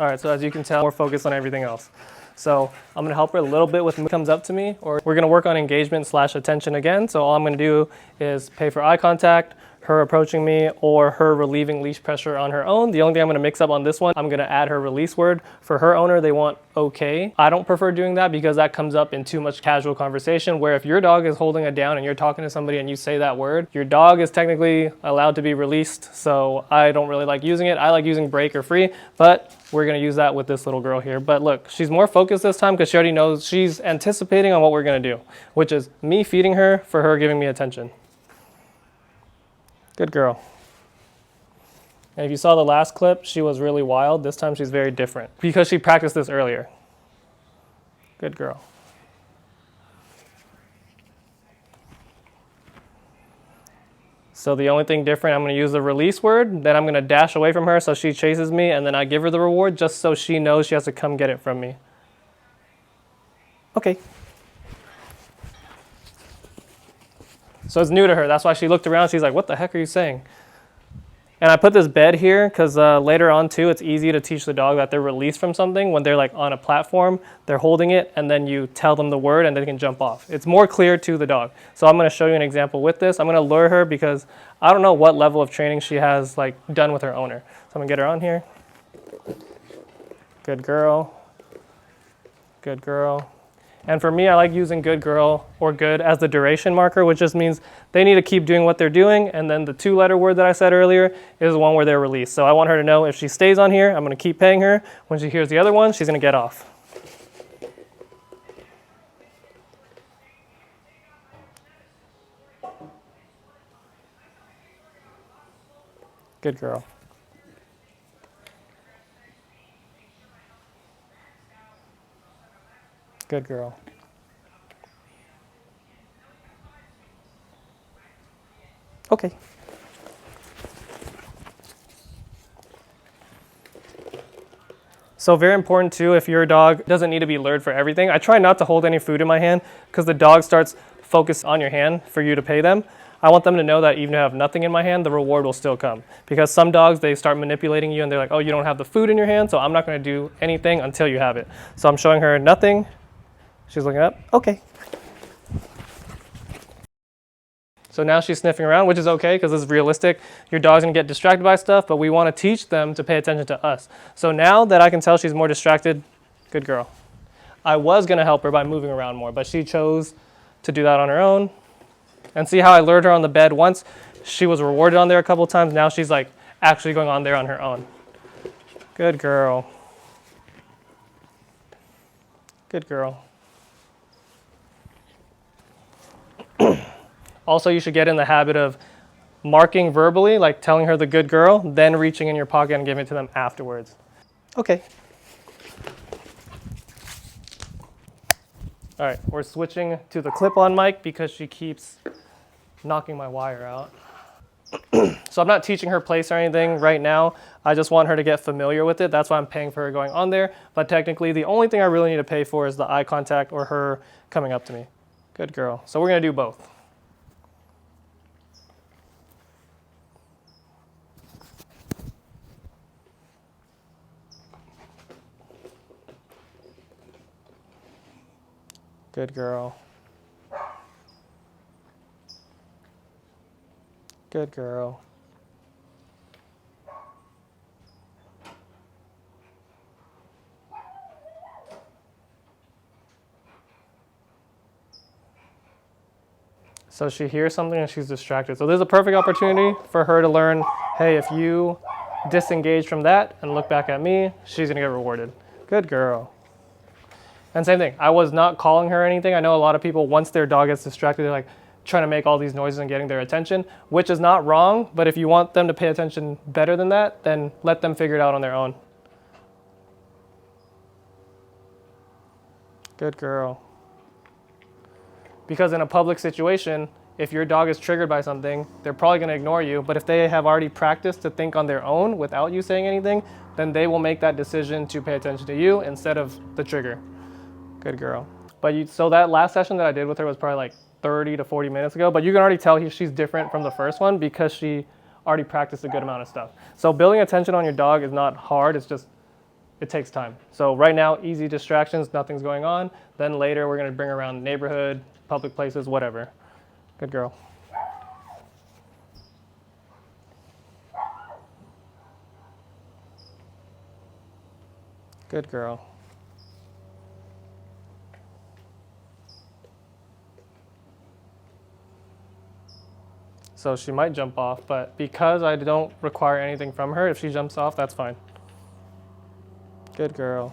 All right, so as you can tell, more focused on everything else. So I'm gonna help her a little bit with what comes up to me, or we're gonna work on engagement / attention again. So all I'm gonna do is pay for eye contact, her approaching me, or her relieving leash pressure on her own. The only thing I'm gonna mix up on this one, I'm gonna add her release word. For her owner, they want okay. I don't prefer doing that because that comes up in too much casual conversation, where if your dog is holding it down and you're talking to somebody and you say that word, your dog is technically allowed to be released. So I don't really like using it. I like using break or free, but we're gonna use that with this little girl here. But look, she's more focused this time because she already knows, she's anticipating on what we're gonna do, which is me feeding her for her giving me attention. Good girl. And if you saw the last clip, she was really wild. This time she's very different because she practiced this earlier. Good girl. So the only thing different, I'm going to use the release word, then I'm going to dash away from her so she chases me, and then I give her the reward just so she knows she has to come get it from me. Okay. So it's new to her. That's why she looked around. She's like, what the heck are you saying? And I put this bed here because later on too, it's easy to teach the dog that they're released from something when they're like on a platform, they're holding it, and then you tell them the word and they can jump off. It's more clear to the dog. So I'm going to show you an example with this. I'm going to lure her because I don't know what level of training she has like done with her owner. So I'm going to get her on here. Good girl. Good girl. And for me, I like using good girl or good as the duration marker, which just means they need to keep doing what they're doing. And then the 2-letter word that I said earlier is the one where they're released. So I want her to know if she stays on here, I'm going to keep paying her. When she hears the other one, she's going to get off. Good girl. Good girl. Okay. So very important too, if your dog doesn't need to be lured for everything. I try not to hold any food in my hand because the dog starts focused on your hand for you to pay them. I want them to know that even if I have nothing in my hand, the reward will still come. Because some dogs, they start manipulating you and they're like, oh, you don't have the food in your hand, so I'm not going to do anything until you have it. So I'm showing her nothing. She's looking up. Okay. So now she's sniffing around, which is okay because this is realistic. Your dog's gonna get distracted by stuff, but we want to teach them to pay attention to us. So now that I can tell she's more distracted, good girl. I was gonna help her by moving around more, but she chose to do that on her own. And see how I lured her on the bed once? She was rewarded on there a couple times. Now she's like actually going on there on her own. Good girl. Good girl. Also, you should get in the habit of marking verbally, like telling her the good girl, then reaching in your pocket and giving it to them afterwards. Okay. All right, we're switching to the clip-on mic because she keeps knocking my wire out. So I'm not teaching her place or anything right now. I just want her to get familiar with it. That's why I'm paying for her going on there. But technically, the only thing I really need to pay for is the eye contact or her coming up to me. Good girl. So we're gonna do both. Good girl. Good girl. So she hears something and she's distracted. So there's a perfect opportunity for her to learn, hey, if you disengage from that and look back at me, she's gonna get rewarded. Good girl. And same thing, I was not calling her anything. I know a lot of people, once their dog gets distracted, they're like trying to make all these noises and getting their attention, which is not wrong, but if you want them to pay attention better than that, then let them figure it out on their own. Good girl. Because in a public situation, if your dog is triggered by something, they're probably gonna ignore you, but if they have already practiced to think on their own without you saying anything, then they will make that decision to pay attention to you instead of the trigger. Good girl. But so that last session that I did with her was probably like 30 to 40 minutes ago, but you can already tell she's different from the first one because she already practiced a good amount of stuff. So building attention on your dog is not hard, it's it takes time. So right now, easy distractions, nothing's going on. Then later, we're gonna bring her around the neighborhood, public places, whatever. Good girl. Good girl. So she might jump off, but because I don't require anything from her, if she jumps off, that's fine. Good girl.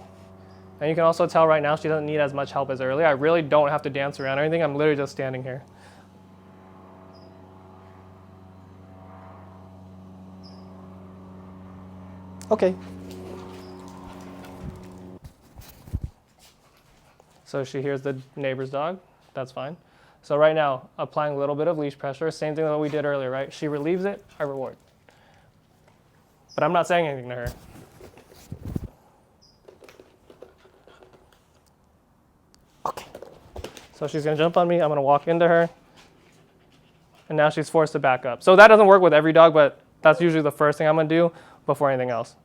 And you can also tell right now she doesn't need as much help as earlier. I really don't have to dance around or anything. I'm literally just standing here. Okay. So she hears the neighbor's dog. That's fine. So right now, applying a little bit of leash pressure, same thing that we did earlier, right? She relieves it, I reward. But I'm not saying anything to her. Okay. So she's gonna jump on me, I'm gonna walk into her, and now she's forced to back up. So that doesn't work with every dog, but that's usually the first thing I'm gonna do before anything else.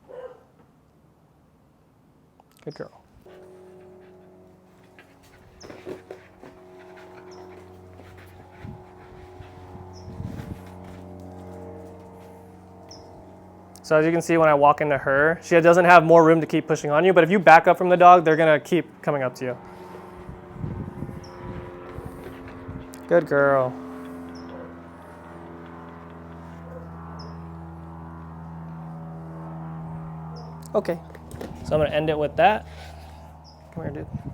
Good girl. So as you can see, when I walk into her, she doesn't have more room to keep pushing on you, but if you back up from the dog, they're gonna keep coming up to you. Good girl. Okay, so I'm gonna end it with that. Come here, dude.